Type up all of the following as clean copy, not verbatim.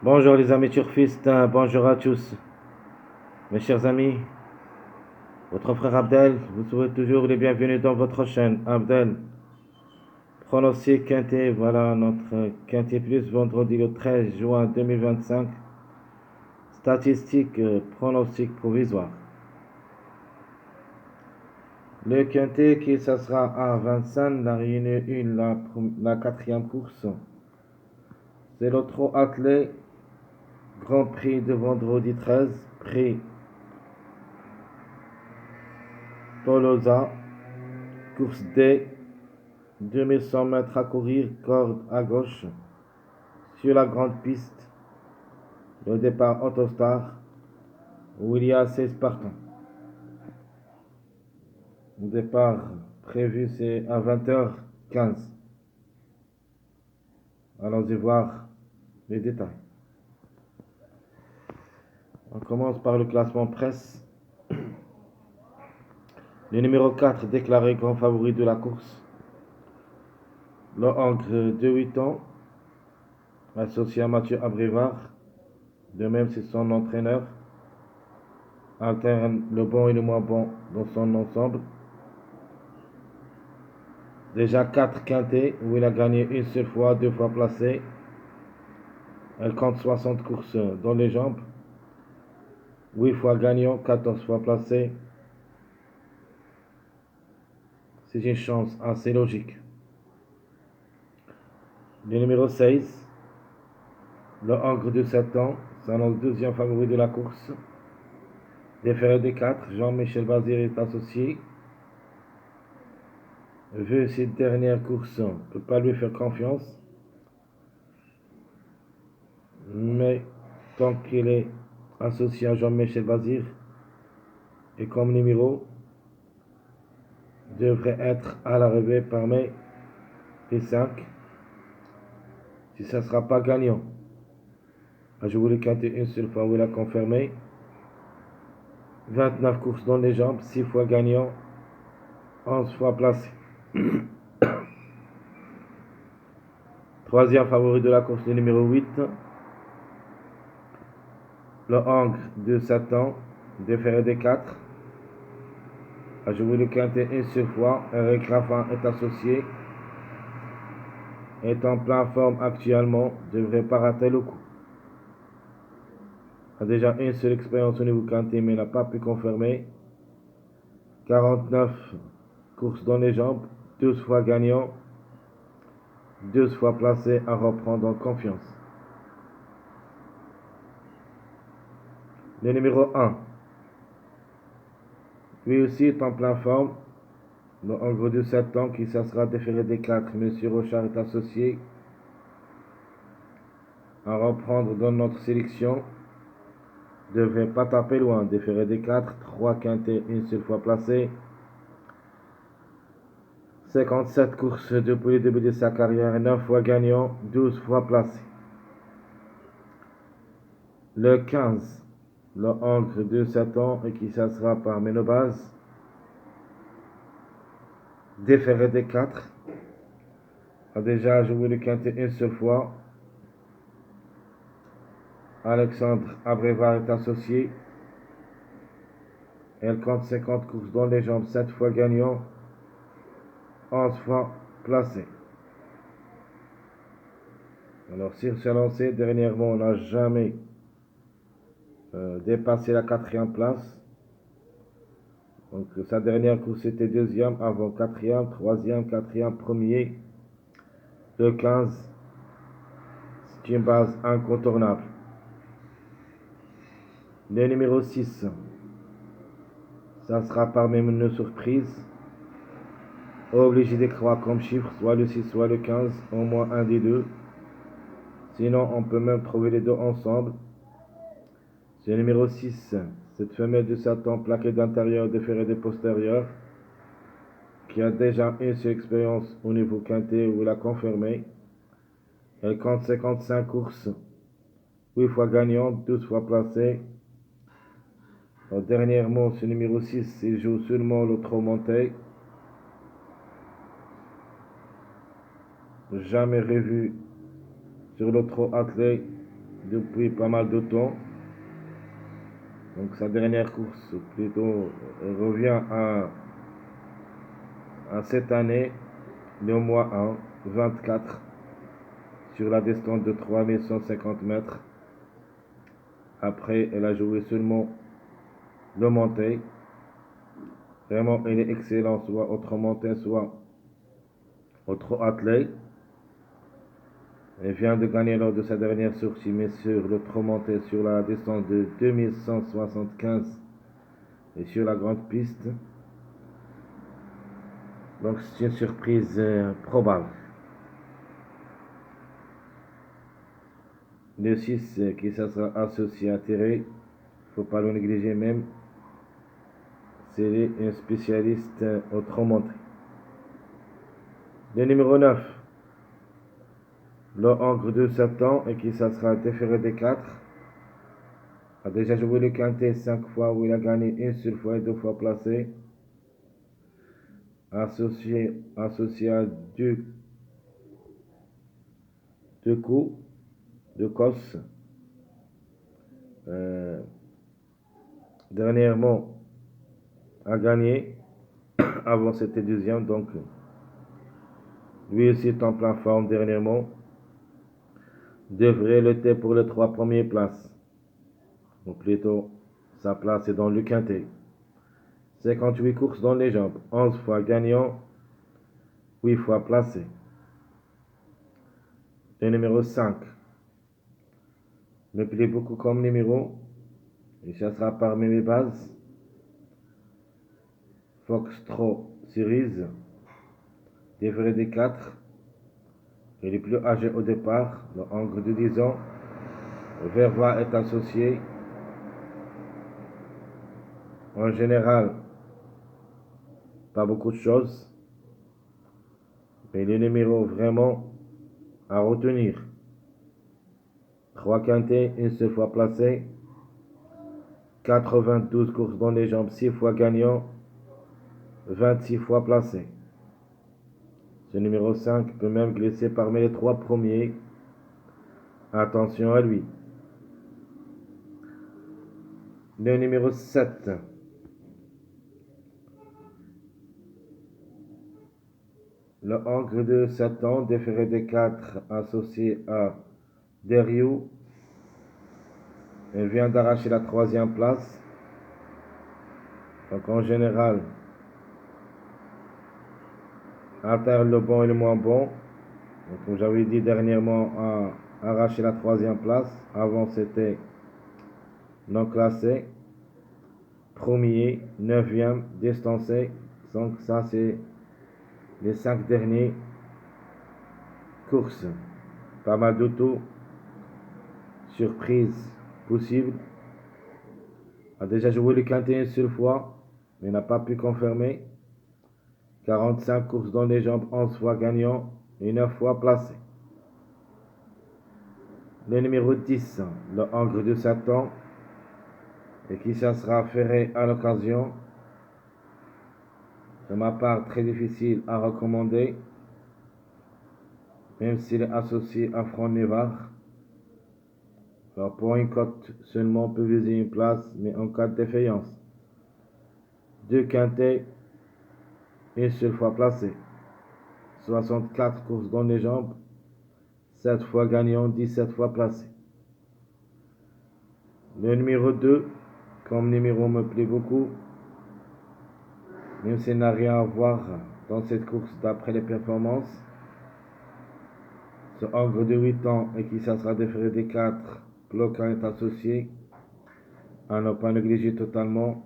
Bonjour les amis turfistes, bonjour à tous. Mes chers amis, votre frère Abdel vous souhaite toujours les bienvenus dans votre chaîne. Abdel, pronostic quintet, voilà notre quintet plus vendredi le 13 juin 2025. Statistiques, pronostic provisoire. Le quintet qui ça sera à Vincennes, la réunion 1, la quatrième course. C'est le trot attelé, Grand Prix de vendredi 13, prix Tolosa, course D, 2100 mètres à courir, corde à gauche. Sur la grande piste, le départ Autostar, où il y a 16 partants. Le départ prévu c'est à 20h15. Allons-y voir les détails. On commence par le classement presse. Le numéro 4 déclaré grand favori de la course. Le Hongre de 8 ans, associé à Mathieu Abrivard. De même, c'est son entraîneur. Alterne le bon et le moins bon dans son ensemble. Déjà 4 quintets où il a gagné une seule fois, 2 fois placé. Elle compte 60 courses dans les jambes. 8 fois gagnant, 14 fois placé. C'est une chance assez logique. Le numéro 16, le Hongre de 7 ans, s'annonce deuxième favori de la course. Déféré des 4, Jean-Michel Bazir est associé. Vu cette dernière course, on ne peut pas lui faire confiance. Mais tant qu'il est associé à Jean-Michel Bazir, et comme numéro, devrait être à l'arrivée parmi les 5. Si ça ne sera pas gagnant, a joué le quintet une seule fois où il a confirmé. 29 courses dans les jambes, 6 fois gagnant, 11 fois placé. Troisième favori de la course, le numéro 8. Le Hongre de 7 ans, déféré des 4. A joué le quintet une seule fois. Eric Raffin est associé. Est en pleine forme actuellement, devrait pas rater le coup. A déjà une seule expérience au niveau quintet, mais n'a pas pu confirmer. 49 courses dans les jambes, 12 fois gagnant, 12 fois placé à reprendre en confiance. Le numéro 1, lui aussi est en pleine forme. Le Hongre de 7 ans qui ça sera déféré des 4. Monsieur Rochard est associé à reprendre dans notre sélection. Devrait pas taper loin. Déféré des 4, 3 quintets, une seule fois placé. 57 courses depuis le début de sa carrière, 9 fois gagnant, 12 fois placé. Le 15, le Hongre de 7 ans et qui ça sera par Ménobase. Déféré des 4. A déjà joué le quintet une seule fois. Alexandre Abrevard est associé. Elle compte 50 courses dans les jambes, 7 fois gagnant, 11 fois placé. Alors s'il s'est lancé dernièrement, on n'a jamais dépassé la 4e place. Donc sa dernière course était 2e, avant 4e, 3e, 4e, 1er. Le 15, c'est une base incontournable. Le numéro 6, ça sera parmi nos surprises. Obligé de croire comme chiffre, soit le 6, soit le 15, au moins un des deux. Sinon, on peut même trouver les deux ensemble. C'est le numéro 6, cette femelle de 7 ans plaquée d'intérieur, déférée des postérieurs, qui a déjà une seule expérience au niveau quintet où elle a confirmé. Elle compte 55 courses, 8 fois gagnante, 12 fois placée. Dernièrement, ce numéro 6, il joue seulement le trot monté. Jamais revu sur le trot attelé depuis pas mal de temps. Donc sa dernière course plutôt revient à cette année, le mois 1, 24, sur la distance de 3150 mètres. Après, elle a joué seulement le montée. Vraiment, il est excellent, soit autre montée, soit autre athlète. Elle vient de gagner lors de sa dernière sortie, mais sur l'autre montée sur la distance de 2175 et sur la grande piste. Donc c'est une surprise probable. Le 6 qui ça sera associé à Thierry, il ne faut pas le négliger même. C'est un spécialiste autre montée. Le numéro 9. Le Hongre de 7 ans et qui ça sera déféré des 4. A déjà joué le quintet 5 fois où il a gagné une seule fois et 2 fois placé. Associé à deux coups de cosse. Dernièrement a gagné. Avant c'était deuxième, donc lui aussi est en pleine forme dernièrement. Devrait lutter pour les 3 premières places. Ou plutôt, sa place est dans le quintet. 58 courses dans les jambes, 11 fois gagnant, 8 fois placé. Le numéro 5 me plaît beaucoup comme numéro. Il chassera parmi mes bases. Foxtrot Series, déféré des 4. Il est plus âgé au départ, le Hongre de 10 ans. Verva est associé. En général, pas beaucoup de choses. Mais les numéros vraiment à retenir. 3 quintets, une seule fois placé. 92 courses dans les jambes, 6 fois gagnant. 26 fois placé. Ce numéro 5 peut même glisser parmi les 3 premiers. Attention à lui. Le numéro 7. Le Hongre de 7 ans, déféré des 4, associé à Deriou. Il vient d'arracher la 3e place. Donc en général, alterne le bon et le moins bon. Donc, comme j'avais dit dernièrement, a arraché la 3e place. Avant c'était non classé. Premier, 9e, distancé. Donc ça c'est les 5 dernières courses. Pas mal de tout. Surprise possible. A déjà joué le quintet une seule fois, mais n'a pas pu confirmer. 45 courses dans les jambes, 11 fois gagnant et 9 fois placé. Le numéro 10, le Hongre de 7 ans, et qui ça sera ferré à l'occasion. De ma part, très difficile à recommander, même s'il est associé à Front Nevar. Alors pour une cote seulement, on peut viser une place, mais en cas de défaillance. 2 quintets, une seule fois placé. 64 courses dans les jambes, 7 fois gagnant, 17 fois placé. Le numéro 2, comme numéro me plaît beaucoup, même s'il n'a rien à voir dans cette course d'après les performances. Ce Hongre de 8 ans et qui ça sera déféré des 4, Bloquin est associé. À ne pas négliger totalement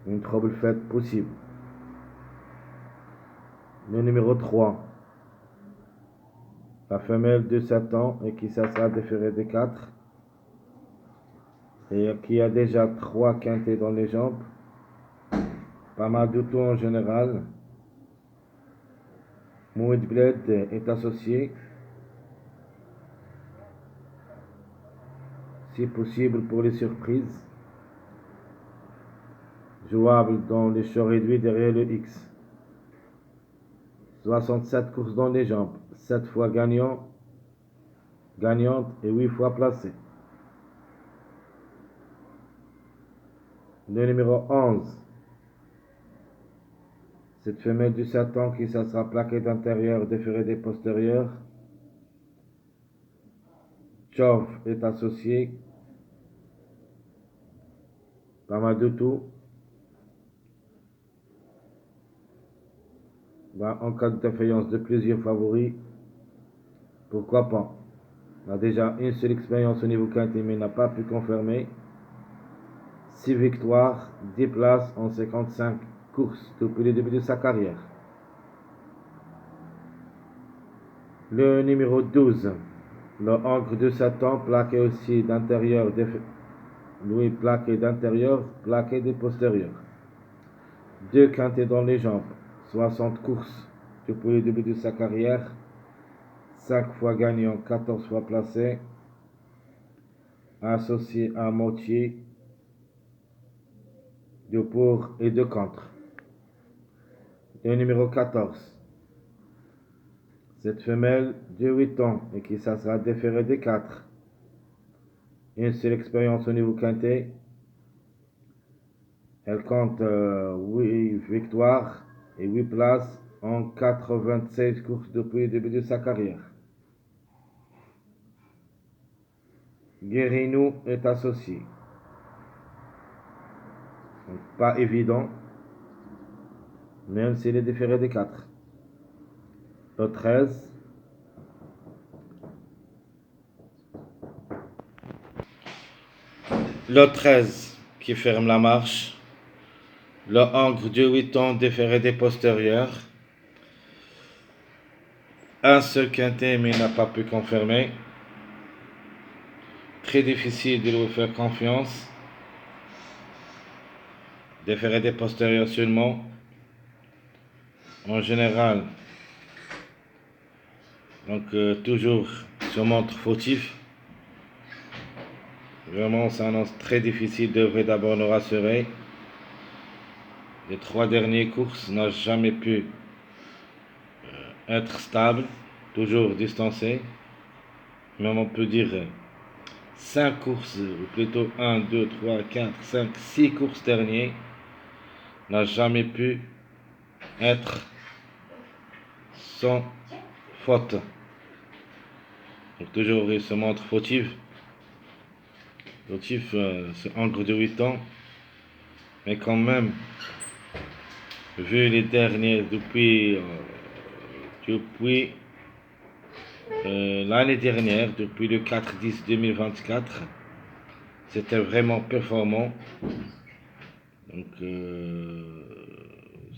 une trouble faite possible. Le numéro 3, la femelle de 7 ans et qui ça sera déféré des 4 et qui a déjà 3 quintets dans les jambes. Pas mal de tout en général. Moued Bled est associé. Si possible pour les surprises. Jouable dans les choix réduits derrière le X. 67 courses dans les jambes. 7 fois gagnant. gagnante et 8 fois placée. Le numéro 11. Cette femelle du Satan qui ça sera plaquée d'intérieur, déférée des postérieurs. Chauve est associé. Pas mal de tout. En cas de défaillance de plusieurs favoris, pourquoi pas. On a déjà une seule expérience au niveau quintet mais n'a pas pu confirmer. 6 victoires, 10 places en 55 courses depuis le début de sa carrière. Le numéro 12, le Ancre de Satan, plaqué aussi d'intérieur, lui plaqué d'intérieur, plaqué de postérieur. 2 quintets dans les jambes, 60 courses depuis le début de sa carrière, 5 fois gagnant, 14 fois placé, associé à moitié de pour et de contre. Le numéro 14, cette femelle de 8 ans et qui ça sera déférée des 4. Une seule expérience au niveau quintet. Elle compte 8 victoires et 8 places en 96 courses depuis le début de sa carrière. Guérinou est associé. Donc, pas évident, même s'il est déféré des 4. Le 13. Le 13 qui ferme la marche. Le Ancre de 8 ans déféré des postérieurs. Un seul quintet mais il n'a pas pu confirmer. Très difficile de lui faire confiance. Déféré des postérieurs seulement. En général, donc toujours sur montre fautif. Vraiment, c'est un annonce très difficile, devrait d'abord nous rassurer. Les 3 dernières courses n'a jamais pu être stable, toujours distancé. Même on peut dire 5 courses, ou plutôt 1, 2, 3, 4, 5, 6 courses dernières, n'a jamais pu être sans faute. Donc toujours il se montre fautif. Fautif, c'est Ancre de 8 ans. Mais quand même, vu les derniers depuis l'année dernière, depuis le 4-10-2024, c'était vraiment performant. Donc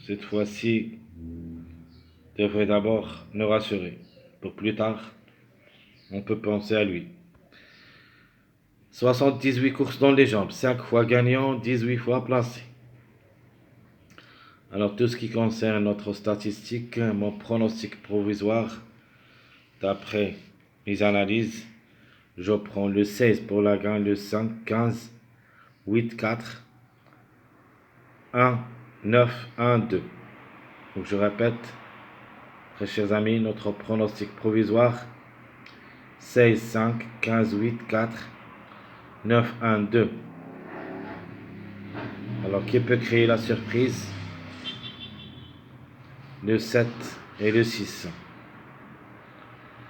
cette fois-ci, devrait d'abord nous rassurer. Pour plus tard, on peut penser à lui. 78 courses dans les jambes, 5 fois gagnant, 18 fois placé. Alors tout ce qui concerne notre statistique, mon pronostic provisoire, d'après mes analyses, je prends le 16 pour la gagne, le 5, 15, 8, 4, 1, 9, 1, 2. Donc je répète, très chers amis, notre pronostic provisoire, 16, 5, 15, 8, 4, 9, 1, 2. Alors qui peut créer la surprise? Le 7 et le 6.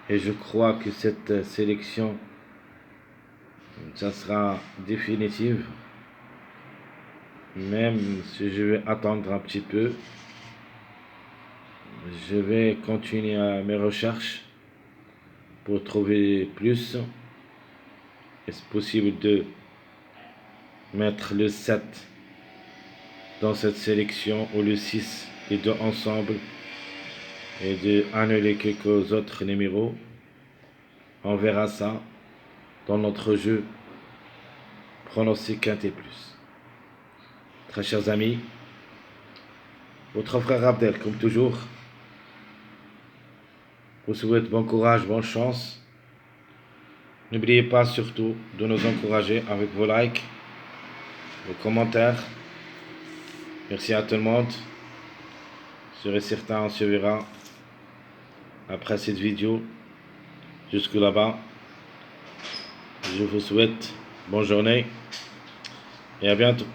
Et je crois que cette sélection, ça sera définitive. Même si je vais attendre un petit peu, je vais continuer mes recherches pour trouver plus. Est-ce possible de mettre le 7 dans cette sélection ou le 6, les deux ensemble, et de annuler quelques autres numéros? On verra ça dans notre jeu Pronostic Quintet Plus. Très chers amis, votre frère Abdel, comme toujours, vous souhaite bon courage, bonne chance. N'oubliez pas surtout de nous encourager avec vos likes, vos commentaires. Merci à tout le monde. Je serai certain, on se verra après cette vidéo. Jusque là-bas. Je vous souhaite bonne journée et à bientôt.